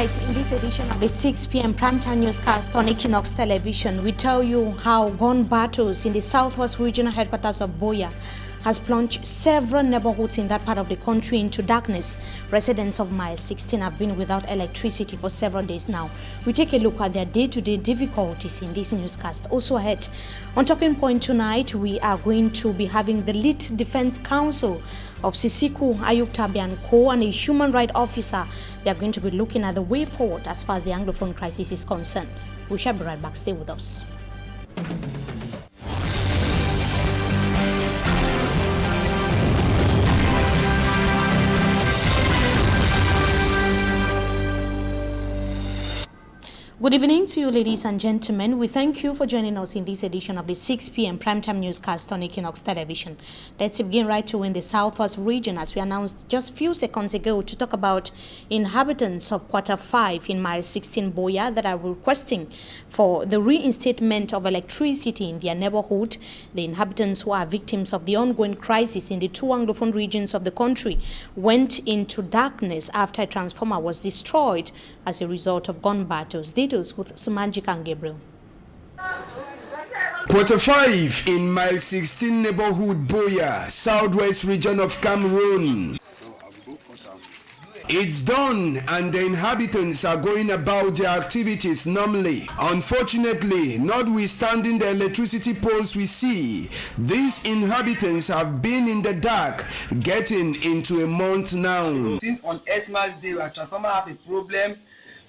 Tonight, in this edition of the 6 p.m. primetime newscast on Equinoxe television, we tell you how gun battles in the southwest regional headquarters of Boya has plunged several neighborhoods in that part of the country into darkness. Residents of Mile 16 have been without electricity for several days now. We take a look at their day-to-day difficulties in this newscast. Also ahead, on Talking Point tonight, we are going to be having the lead defense counsel of Sisiku Ayuktabe and Co. and a human rights officer. They are going to be looking at the way forward as far as the Anglophone crisis is concerned. We shall be right back. Stay with us. Good evening to you, ladies and gentlemen. We thank you for joining us in this edition of the 6 p.m. primetime newscast on Equinoxe television. Let's begin right away in the southwest region, as we announced just a few seconds ago, to talk about inhabitants of Quarter 5 in Mile 16 Boya that are requesting for the reinstatement of electricity in their neighborhood. The inhabitants who are victims of the ongoing crisis in the two Anglophone regions of the country went into darkness after a transformer was destroyed as a result of gun battles. With Sumanjik and Gabriel. Quarter 5 in Mile 16 neighborhood Boya, southwest region of Cameroun. It's done and the inhabitants are going about their activities normally. Unfortunately, notwithstanding the electricity poles we see, these inhabitants have been in the dark getting into a month now. Since on Xmas Day, our transformer have a problem.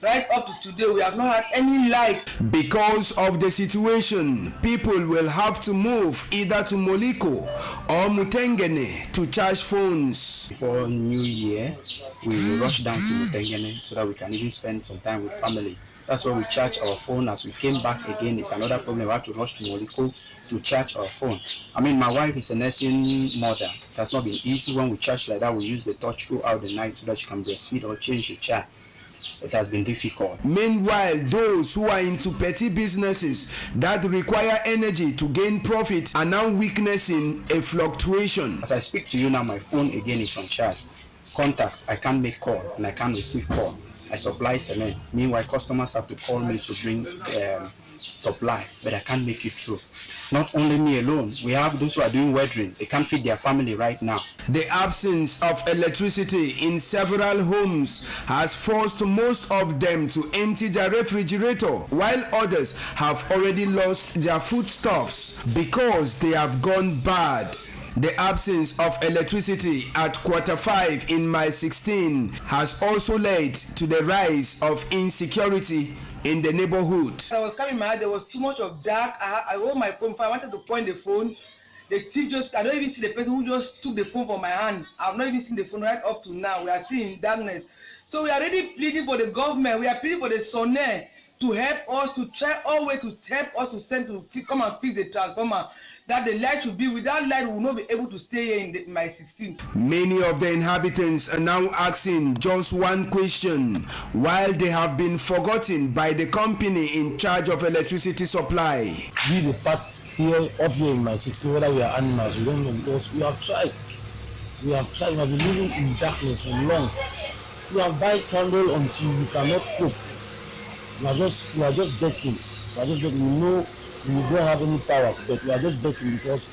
Right up to today, we have not had any light. Because of the situation, people will have to move either to Moliko or Mutengene to charge phones. Before New Year, we will rush down to Mutengene so that we can even spend some time with family. That's why we charge our phone. As we came back again, it's another problem. We have to rush to Moliko to charge our phone. I mean, my wife is a nursing mother. It has not been easy. When we charge like that, we use the torch throughout the night so that she can breastfeed or change the child. It has been difficult. Meanwhile, those who are into petty businesses that require energy to gain profit are now witnessing a fluctuation. As I speak to you now, my phone again is on charge. Contacts, I can't make call and I can't receive call. I supply cement. Meanwhile, customers have to call me to bring supply, but I can't make it through. Not only me alone, we have those who are doing wedding. They can't feed their family right now. The absence of electricity in several homes has forced most of them to empty their refrigerator, while others have already lost their foodstuffs because they have gone bad. The absence of electricity at Quarter 5 in Mile 16 has also led to the rise of insecurity in the neighborhood. I was coming my head, there was too much of dark. I hold my phone. If I wanted to point the phone, the thief just, I don't even see the person who just took the phone from my hand. I've not even seen the phone right up to now. We are still in darkness. So we are already pleading for the government. We are pleading for the Sonne to help us, to try all way to help us to send to come and fix the transformer. That the light should be, without light we will not be able to stay here in Mile 16. Many of the inhabitants are now asking just one question, while they have been forgotten by the company in charge of electricity supply. We the part here up here in Mile 16, whether we are animals, we don't know, because we have tried. We have been living in darkness for long. We have buy candle until we cannot cope. We are just begging. We know we don't have any powers, but we are just begging because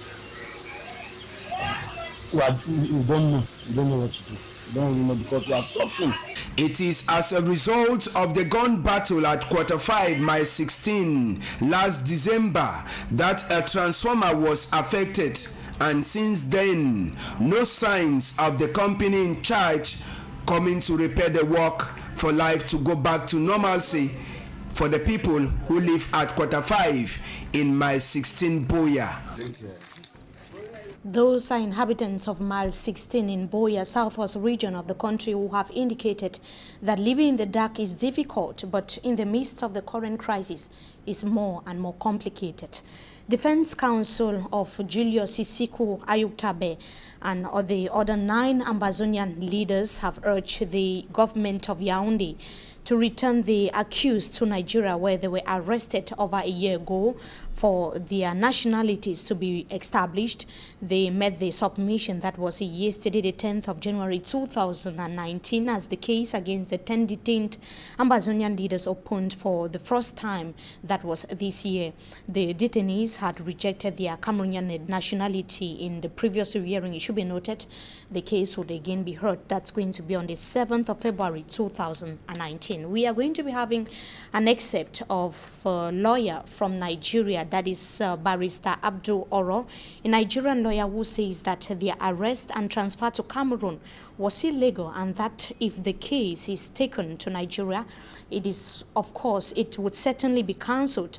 we don't know. We don't know what to do. We don't really know because we are suffering. It is as a result of the gun battle at Quarter 5 Mile 16 last December that a transformer was affected, and since then no signs of the company in charge coming to repair the work for life to go back to normalcy for the people who live at Quarter 5 in Mile 16 Boya. Those are inhabitants of Mile 16 in Boya, southwest region of the country, who have indicated that living in the dark is difficult, but in the midst of the current crisis is more and more complicated. Defense Counsel of Julius Sisiku Ayuktabe and the other 9 Amazonian leaders have urged the government of Yaoundé to return the accused to Nigeria, where they were arrested over a year ago, for their nationalities to be established. They made the submission that was yesterday, the 10th of January 2019, as the case against the 10 detained Amazonian leaders opened for the first time. That was this year. The detainees had rejected their Cameroonian nationality in the previous hearing. It should be noted the case would again be heard. That's going to be on the 7th of February 2019. We are going to be having an excerpt of a lawyer from Nigeria, that is Barrister Abdul Oro, a Nigerian lawyer who says that their arrest and transfer to Cameroon was illegal, and that if the case is taken to Nigeria, it is, of course, it would certainly be cancelled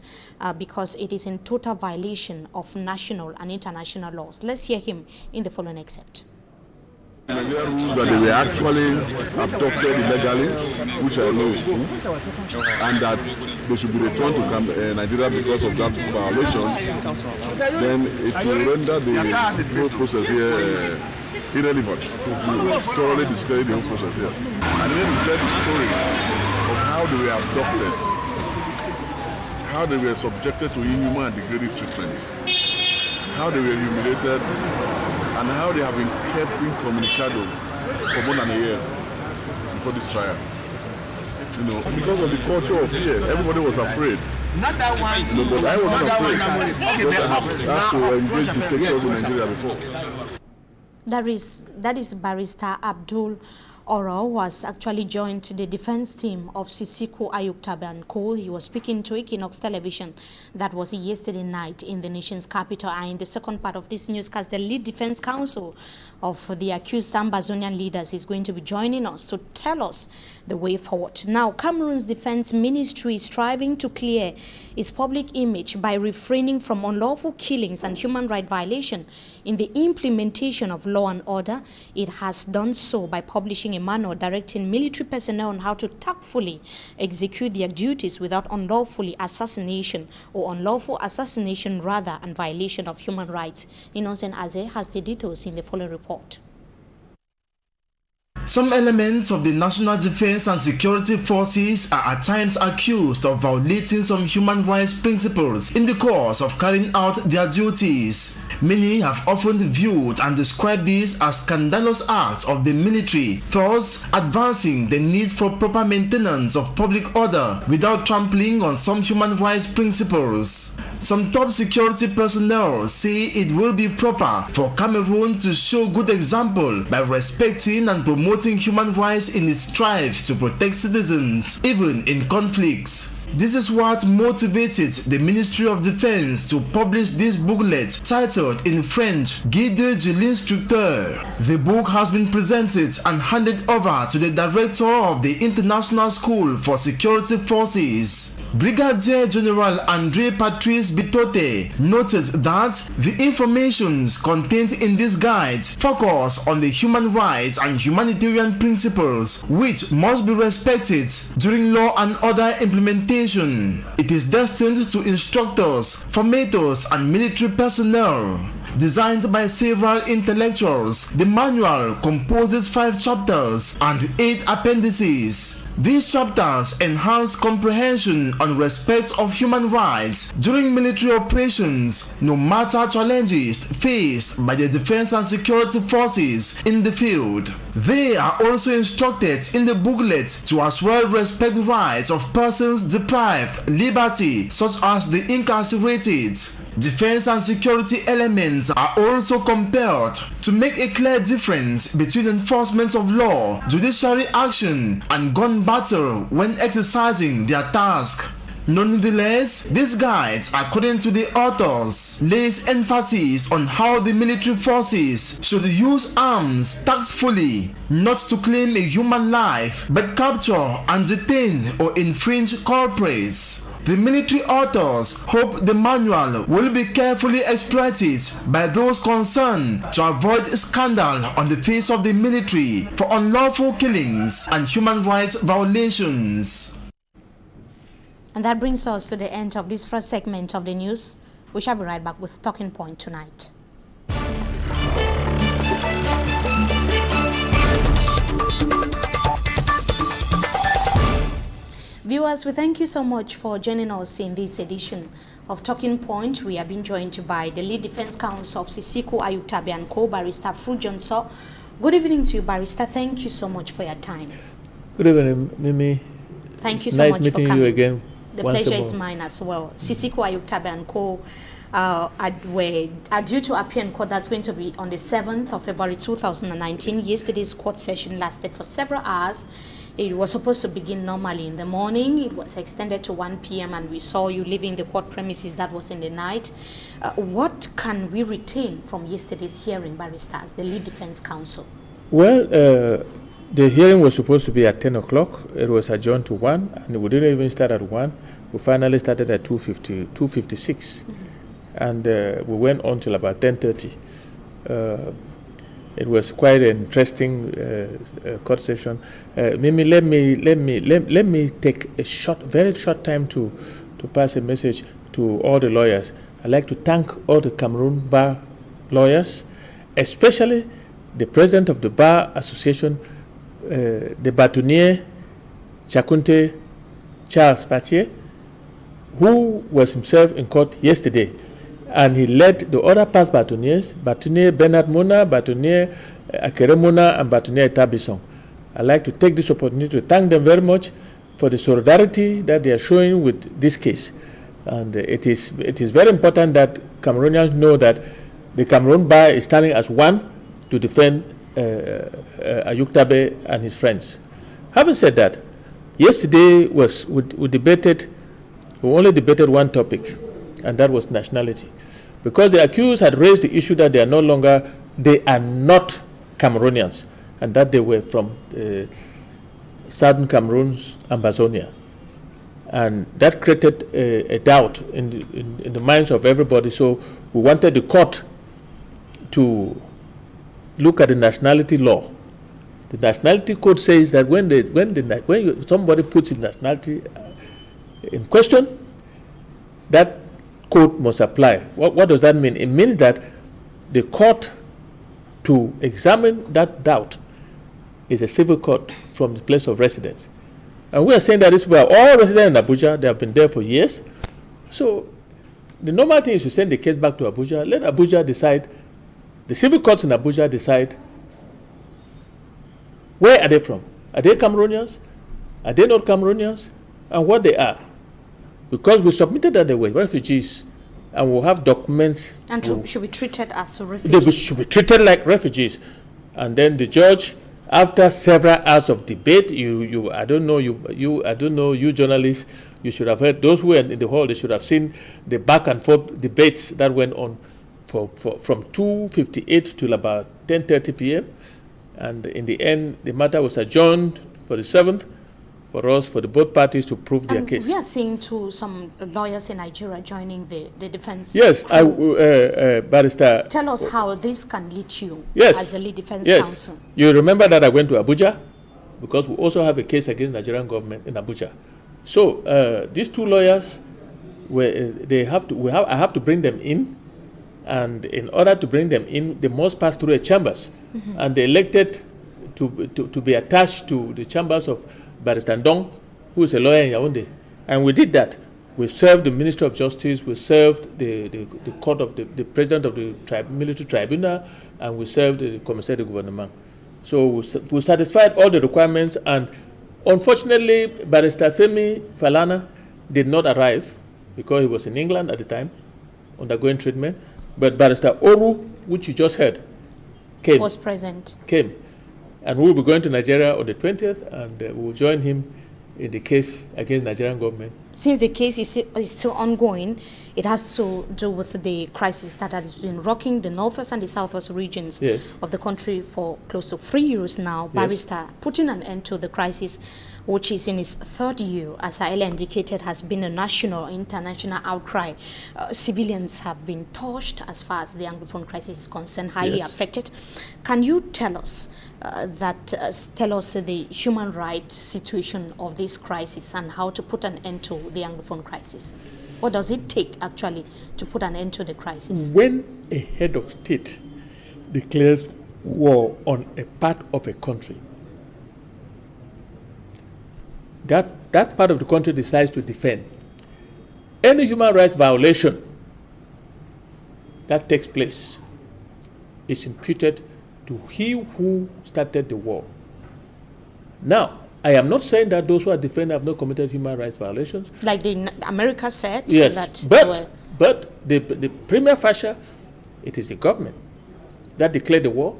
because it is in total violation of national and international laws. Let's hear him in the following excerpt. That they were actually abducted illegally, which I know is true, and that they should be returned to Nigeria because of that violation, then it will render the whole process here irrelevant. It will thoroughly discredit the whole process here. And then we tell the story of how they were abducted, how they were subjected to inhuman and degrading treatment, how they were humiliated, and how they have been kept incommunicado for more than a year before this trial. You know, because of the culture of fear, everybody was afraid. Not that one. You know, but I was not afraid because I have to engage detectives in Nigeria before. That is Barrister Abdul Oro was actually joined the defense team of Sisiku Ayuktabe and Co. He was speaking to Equinoxe television. That was yesterday night in the nation's capital. And in the second part of this newscast, the lead defense counsel of the accused Amazonian leaders is going to be joining us to tell us the way forward. Now, Cameroon's defense ministry is striving to clear its public image by refraining from unlawful killings and human rights violation. In the implementation of law and order, it has done so by publishing a manual directing military personnel on how to tactfully execute their duties without unlawful assassination rather, and violation of human rights. Nsoh has the details in the following report. Some elements of the National Defense and Security Forces are at times accused of violating some human rights principles in the course of carrying out their duties. Many have often viewed and described these as scandalous acts of the military, thus advancing the need for proper maintenance of public order without trampling on some human rights principles. Some top security personnel say it will be proper for Cameroon to show good example by respecting and promoting human rights in its strive to protect citizens, even in conflicts. This is what motivated the Ministry of Defense to publish this booklet titled in French Guide de l'Instructeur. The book has been presented and handed over to the director of the International School for Security Forces. Brigadier General André Patrice Bitote noted that the informations contained in this guide focus on the human rights and humanitarian principles which must be respected during law and order implementation. It is destined to instructors, formators, and military personnel. Designed by several intellectuals, the manual composes 5 chapters and 8 appendices. These chapters enhance comprehension on respect of human rights during military operations, no matter challenges faced by the defense and security forces in the field. They are also instructed in the booklet to as well respect rights of persons deprived liberty, such as the incarcerated. Defense and security elements are also compelled to make a clear difference between enforcement of law, judiciary action, and gun battle when exercising their task. Nonetheless, these guides, according to the authors, lays emphasis on how the military forces should use arms tactfully, not to claim a human life, but capture and detain or infringe culprits. The military authors hope the manual will be carefully exploited by those concerned to avoid scandal on the face of the military for unlawful killings and human rights violations. And that brings us to the end of this first segment of the news. We shall be right back with Talking Point tonight. Viewers, we thank you so much for joining us in this edition of Talking Point. We have been joined by the lead defense counsel of Sisiku Ayuktabe and Co, Barrister Nsoh. Good evening to you, Barrister. Thank you so much for your time. Good evening, Mimi. Thank you so nice much for meeting coming. you again. The pleasure is mine as well. Sisiku Ayuktabe and Co are due to appear in court. That's going to be on the 7th of February 2019. Yesterday's court session lasted for several hours. It was supposed to begin normally in the morning. It was extended to 1 p.m. and we saw you leaving the court premises. That was in the night. What can we retain from yesterday's hearing, Barrister, as the lead defense counsel? Well, the hearing was supposed to be at 10 o'clock. It was adjourned to 1, and we didn't even start at 1. We finally started at 2:56, and we went on till about 10:30. It was quite an interesting court session. Mimi, let me take a very short time to pass a message to all the lawyers. I'd like to thank all the Cameroun Barr lawyers, especially the president of the Barr Association, the bâtonnier Chakunte Charles Patier, who was himself in court yesterday. And he led the other past bâtonniers, bâtonnier Bernard Mona, bâtonnier Akere Mona, and bâtonnier Tabisson. I'd like to take this opportunity to thank them very much for the solidarity that they are showing with this case. And it is very important that Cameroonians know that the Cameroon Bar is standing as one to defend Ayuktabe and his friends. Having said that, yesterday we only debated one topic, and that was nationality, because the accused had raised the issue that they are not Cameroonians, and that they were from southern Cameroon's Ambazonia, and that created a doubt in the minds of everybody. So we wanted the court to look at the nationality law. The nationality code says that when somebody puts his nationality in question, that code must apply. What does that mean? It means that the court to examine that doubt is a civil court from the place of residence. And we are saying that these people are all residents in Abuja. They have been there for years. So the normal thing is to send the case back to Abuja. Let Abuja decide, the civil courts in Abuja decide, where are they from? Are they Cameroonians? Are they not Cameroonians? And what they are. Because we submitted that they were refugees, and we'll have documents. And should be treated as refugees. They should be treated like refugees. And then the judge, after several hours of debate, I don't know, you journalists, you should have heard, those who were in the hall, they should have seen the back and forth debates that went on from 2:58 till about 10:30 p.m. And in the end, the matter was adjourned for the 7th, for the both parties to prove their case. We are seeing some lawyers in Nigeria joining the defense. Yes, Barrister. Tell us how this can lead you as the lead defense counsel. You remember that I went to Abuja because we also have a case against the Nigerian government in Abuja. So these two lawyers, I have to bring them in, and in order to bring them in, they must pass through the chambers, and they elected to be attached to the chambers of Barrister Nsoh, who is a lawyer in Yaoundé. And we did that. We served the Minister of Justice, we served the court of the president of the military tribunal, and we served the Commissaire de Gouvernement. So we satisfied all the requirements, and unfortunately, Barrister Femi Falana did not arrive because he was in England at the time, undergoing treatment. But Barrister Oru, which you just heard, came. And we will be going to Nigeria on the 20th, and we will join him in the case against the Nigerian government. Since the case is still ongoing, it has to do with the crisis that has been rocking the northwest and the southwest regions of the country for close to 3 years now. Barrister, putting an end to the crisis, which is in its 3rd year, as I earlier indicated, has been a national, international outcry. Civilians have been touched as far as the Anglophone crisis is concerned, highly affected. Can you tell us the human rights situation of this crisis and how to put an end to the Anglophone crisis? What does it take actually to put an end to the crisis? When a head of state declares war on a part of a country, that part of the country decides to defend, any human rights violation that takes place is imputed to he who started the war. Now, I am not saying that those who are defending have not committed human rights violations. Like America said. Yes, that but the prima facie, it is the government that declared the war.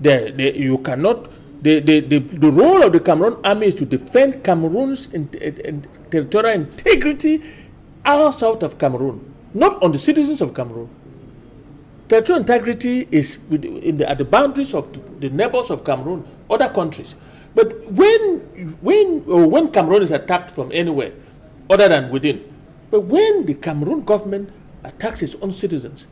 You cannot. The role of the Cameroon army is to defend Cameroon's territorial integrity outside of Cameroon, not on the citizens of Cameroon. Territorial integrity is at the boundaries of the neighbors of Cameroon, other countries. But when Cameroon is attacked from anywhere other than within, but when the Cameroon government attacks its own citizens,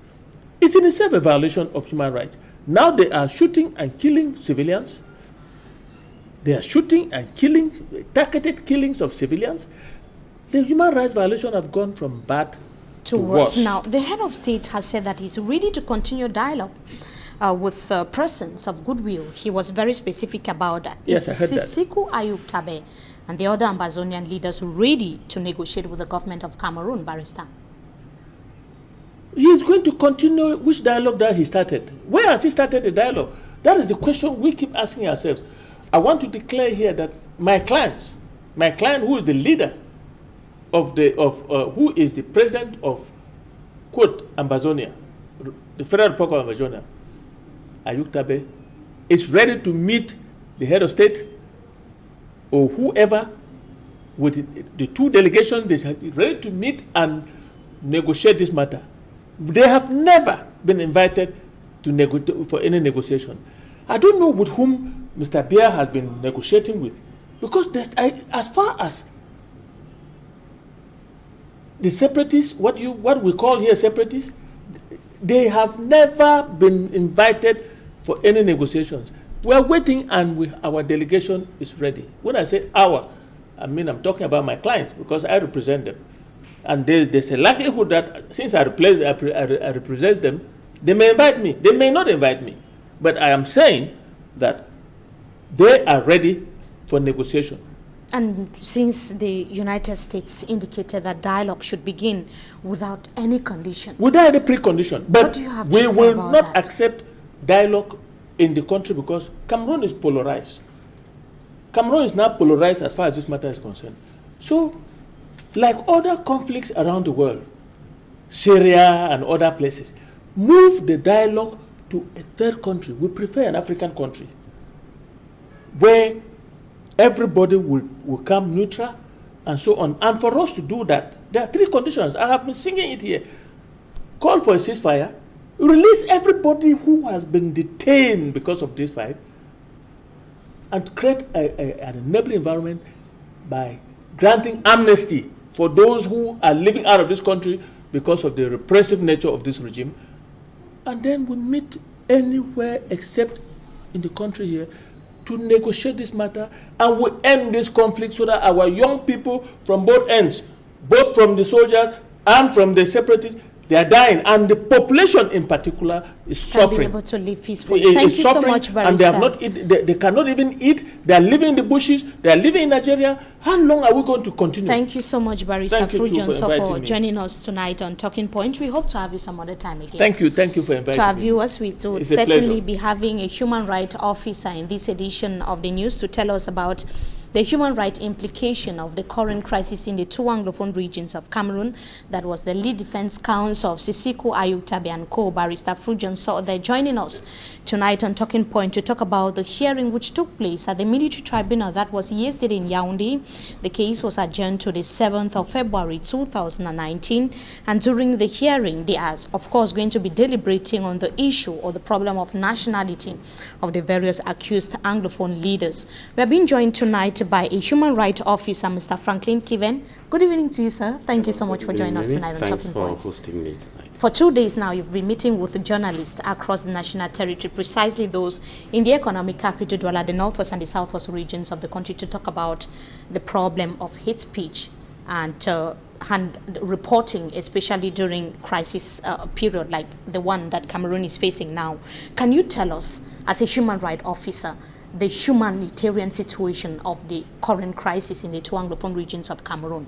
it's in itself a violation of human rights. Now they are shooting and killing civilians. They are shooting and killing, targeted killings of civilians. The human rights violation have gone from bad to worse. Now, the head of state has said that he's ready to continue dialogue with presence of goodwill. He was very specific about that. Yes, I heard that. Sisiku Ayub Tabe and the other Ambazonian leaders ready to negotiate with the government of Cameroon, Barrister? He is going to continue which dialogue that he started. Where has he started the dialogue? That is the question we keep asking ourselves. I want to declare here that my client who is the leader who is the president of, quote, Ambazonia, the Federal Republic of Amazonia, Ayub Tabe, is ready to meet the head of state or whoever with the two delegations. They are ready to meet and negotiate this matter. They have never been invited to for any negotiation. I don't know with whom Mr. Barr has been negotiating with, because as far as the separatists, what we call here separatists, they have never been invited for any negotiations. We are waiting, and our delegation is ready. When I say our, I mean I'm talking about my clients, because I represent them. And there's a likelihood that since I represent them, they may invite me. They may not invite me. But I am saying that they are ready for negotiation. And since the United States indicated that dialogue should begin without any condition. Without any precondition. But we will not accept dialogue in the country because Cameroon is polarized. Cameroon is now polarized as far as this matter is concerned. So, like other conflicts around the world, Syria and other places, move the dialogue to a third country. We prefer an African country where everybody will come neutral and so on. And for us to do that, there are three conditions. I have been singing it here. Call for a ceasefire, release everybody who has been detained because of this fight, and create an enabling environment by granting amnesty for those who are living out of this country because of the repressive nature of this regime. And then we meet anywhere except in the country here to negotiate this matter, and we end this conflict so that our young people from both ends, both from the soldiers and from the separatists, they are dying, and the population in particular is suffering. Be able to live peacefully. Thank you so much, Barrister. And they have not eat, they cannot even eat. They are living in the bushes. They are living in Nigeria. How long are we going to continue? Thank you so much, Barrister Nsoh, for joining us tonight on Talking Point. We hope to have you some other time again. Thank you for inviting me. To our viewers, we would certainly be having a human rights officer in this edition of the news to tell us about the human rights implication of the current crisis in the two Anglophone regions of Cameroon. That was the lead defense counsel of Sisiku Ayub Tabe and co, Barrister Nsoh. They're joining us tonight on Talking Point to talk about the hearing which took place at the military tribunal that was yesterday in Yaoundé. The case was adjourned to the 7th of February 2019, and during the hearing they are of course going to be deliberating on the issue or the problem of nationality of the various accused Anglophone leaders. We are being joined tonight by a human rights officer, Mr. Franklin Kiven. Good evening to you, sir. Thank you so much for joining us tonight on Talking Point. Thanks for hosting me tonight. For 2 days now, you've been meeting with journalists across the national territory, precisely those in the economic capital, Douala, the northwest and the southwest regions of the country, to talk about the problem of hate speech and reporting, especially during crisis period like the one that Cameroon is facing now. Can you tell us, as a human rights officer, the humanitarian situation of the current crisis in the two Anglophone regions of Cameroon?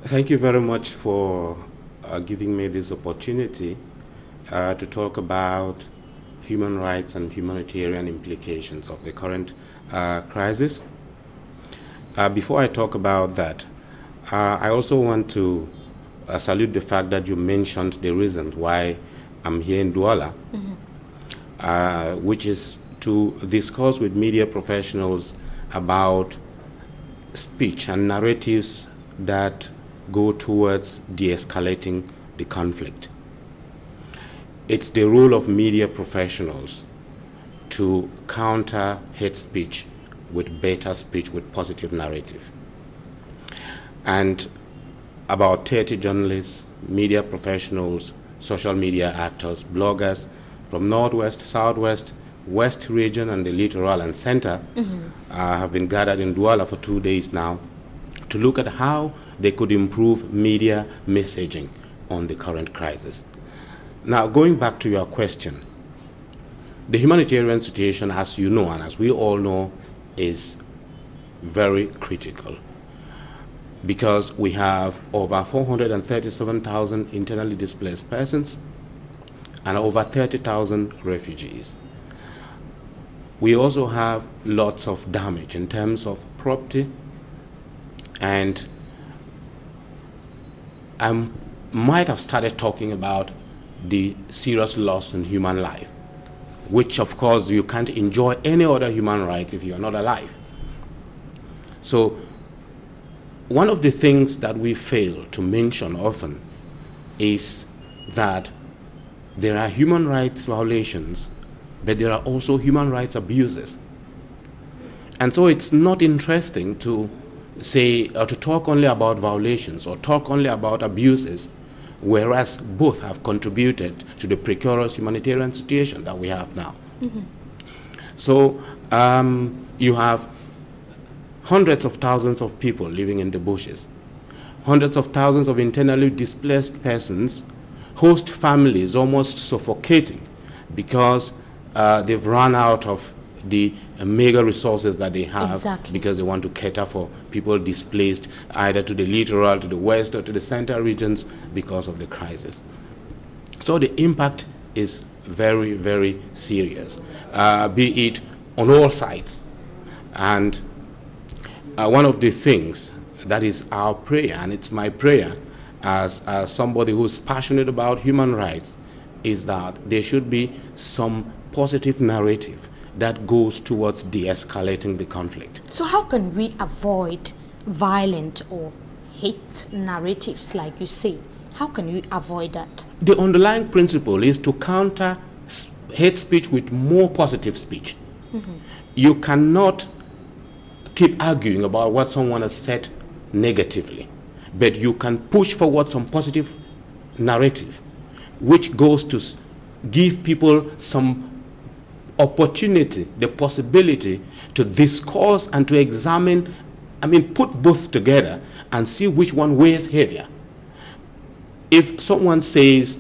Thank you very much for giving me this opportunity to talk about human rights and humanitarian implications of the current crisis. Before I talk about that, I also want to salute the fact that you mentioned the reasons why I'm here in Douala, which is to discuss with media professionals about speech and narratives that go towards de-escalating the conflict. It's the role of media professionals to counter hate speech with better speech, with positive narrative. And about 30 journalists, media professionals, social media actors, bloggers from Northwest, Southwest, West region and the littoral and center have been gathered in Douala for 2 days now to look at how they could improve media messaging on the current crisis. Now, going back to your question, the humanitarian situation, as you know and as we all know, is very critical because we have over 437,000 internally displaced persons and over 30,000 refugees. We also have lots of damage in terms of property, and I might have started talking about the serious loss in human life, which of course you can't enjoy any other human right if you're not alive. So one of the things that we fail to mention often is that there are human rights violations, but there are also human rights abuses. And so it's not interesting to say or to talk only about violations or talk only about abuses, whereas both have contributed to the precarious humanitarian situation that we have now. So you have hundreds of thousands of people living in the bushes, hundreds of thousands of internally displaced persons, host families almost suffocating because they've run out of the mega resources that they have because they want to cater for people displaced either to the littoral, to the west, or to the center regions because of the crisis. So the impact is very, very serious, be it on all sides. And one of the things that is our prayer, and it's my prayer as somebody who's passionate about human rights, is that there should be some positive narrative that goes towards de-escalating the conflict. So how can we avoid violent or hate narratives like you say? How can we avoid that? The underlying principle is to counter hate speech with more positive speech. You cannot keep arguing about what someone has said negatively, but you can push forward some positive narrative which goes to give people some opportunity, the possibility to discuss and to examine, put both together and see which one weighs heavier. If someone says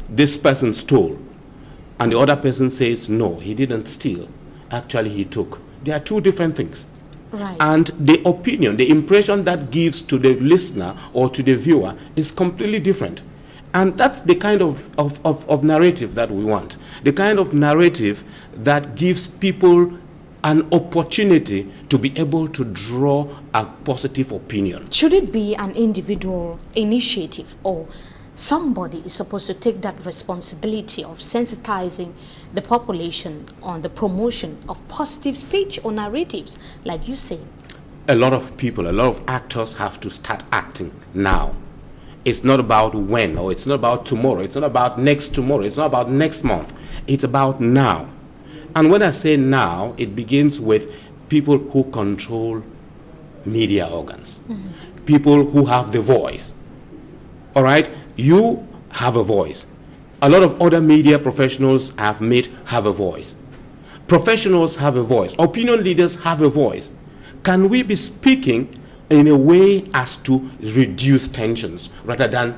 this person stole and the other person says no, he didn't steal, actually he took, they are two different things. Right. And the opinion, the impression that gives to the listener or to the viewer is completely different. And that's the kind of narrative that we want. The kind of narrative that gives people an opportunity to be able to draw a positive opinion. Should it be an individual initiative, or somebody is supposed to take that responsibility of sensitizing the population on the promotion of positive speech or narratives, like you say? A lot of people, a lot of actors have to start acting now. It's not about when, or it's not about tomorrow, it's not about next tomorrow, it's not about next month, it's about now. And when I say now, it begins with people who control media organs, people who have the voice. All right, you have a voice. A lot of other media professionals have a voice. Professionals have a voice. Opinion leaders have a voice. Can we be speaking in a way as to reduce tensions rather than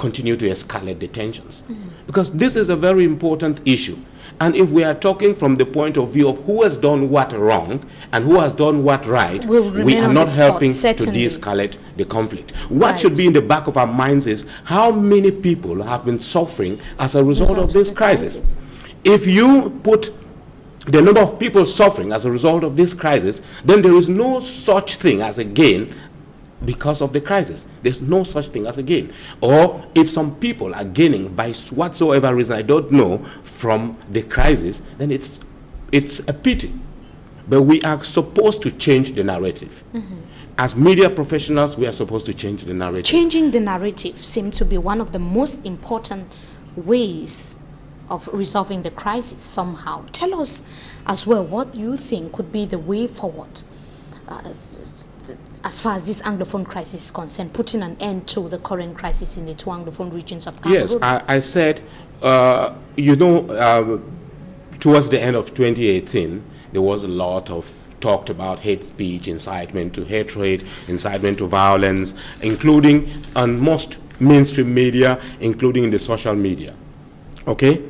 continue to escalate the tensions. Because this is a very important issue. And if we are talking from the point of view of who has done what wrong and who has done what right, we are not helping to de-escalate the conflict. What should be in the back of our minds is how many people have been suffering as a result of this crisis. If you put the number of people suffering as a result of this crisis, then there is no such thing as a gain because of the crisis. There's no such thing as a gain. Or if some people are gaining by whatsoever reason, I don't know, from the crisis, then it's a pity. But we are supposed to change the narrative. As media professionals, we are supposed to change the narrative. Changing the narrative seems to be one of the most important ways of resolving the crisis somehow. Tell us as well what you think could be the way forward as far as this Anglophone crisis is concerned, putting an end to the current crisis in the two Anglophone regions of Cameroon. Yes, I said, towards the end of 2018, there was a lot of talked about hate speech, incitement to hatred, incitement to violence, including on most mainstream media, including in the social media. Okay?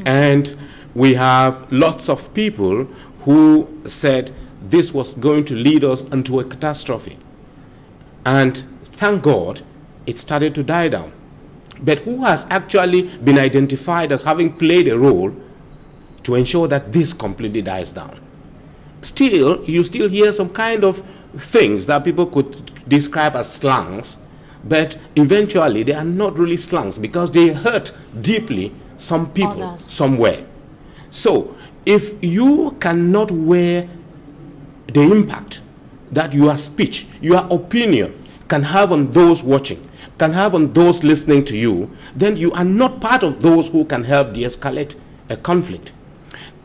And we have lots of people who said this was going to lead us into a catastrophe. And thank God, it started to die down. But who has actually been identified as having played a role to ensure that this completely dies down? Still, you still hear some kind of things that people could describe as slangs, but eventually they are not really slangs because they hurt deeply some people somewhere. So, if you cannot weigh the impact that your speech, your opinion can have on those watching, can have on those listening to you, then you are not part of those who can help de-escalate a conflict.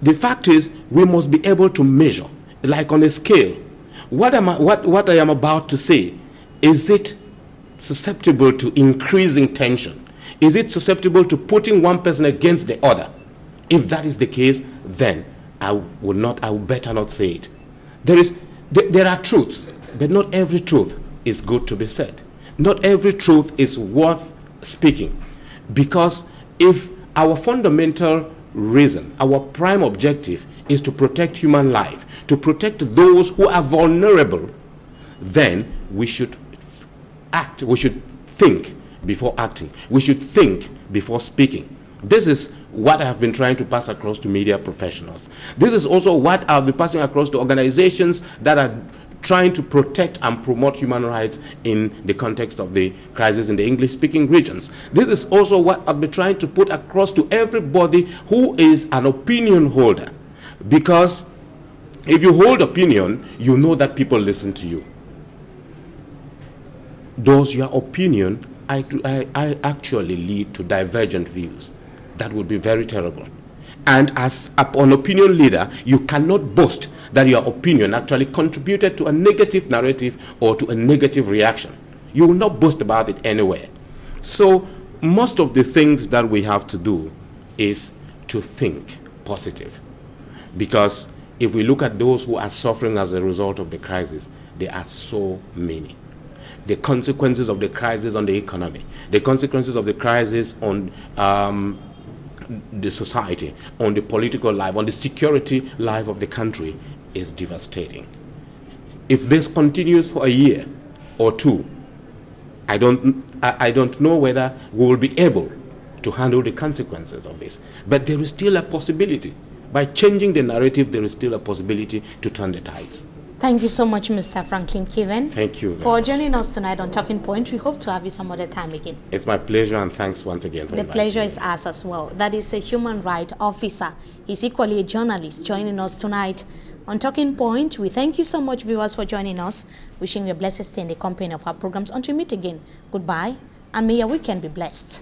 The fact is, we must be able to measure, like on a scale, what I am about to say, is it susceptible to increasing tension? Is it susceptible to putting one person against the other? If that is the case, then I will better not say it. There are truths, but not every truth is good to be said. Not every truth is worth speaking. Because if our fundamental reason, our prime objective is to protect human life, to protect those who are vulnerable, then we should act, we should think before acting. We should think before speaking. This is what I have been trying to pass across to media professionals. This is also what I'll be passing across to organizations that are trying to protect and promote human rights in the context of the crisis in the English-speaking regions. This is also what I'll be trying to put across to everybody who is an opinion holder. Because if you hold opinion, you know that people listen to you. Does your opinion I actually lead to divergent views? That would be very terrible. And as an opinion leader, you cannot boast that your opinion actually contributed to a negative narrative or to a negative reaction. You will not boast about it anywhere. So most of the things that we have to do is to think positive. Because if we look at those who are suffering as a result of the crisis, there are so many. The consequences of the crisis on the economy, the consequences of the crisis on the society, on the political life, on the security life of the country is devastating. If this continues for a year or two, I don't know whether we will be able to handle the consequences of this. But there is still a possibility. By changing the narrative, there is still a possibility to turn the tides. Thank you so much, Mr. Franklin Kiven. Thank you for joining us tonight on Talking Point. We hope to have you some other time again. It's my pleasure, and thanks once again for inviting me. The pleasure is ours as well. That is a human rights officer. He's equally a journalist joining us tonight on Talking Point. We thank you so much, viewers, for joining us. Wishing you a blessed stay in the company of our programs. Until we meet again, goodbye, and may your weekend be blessed.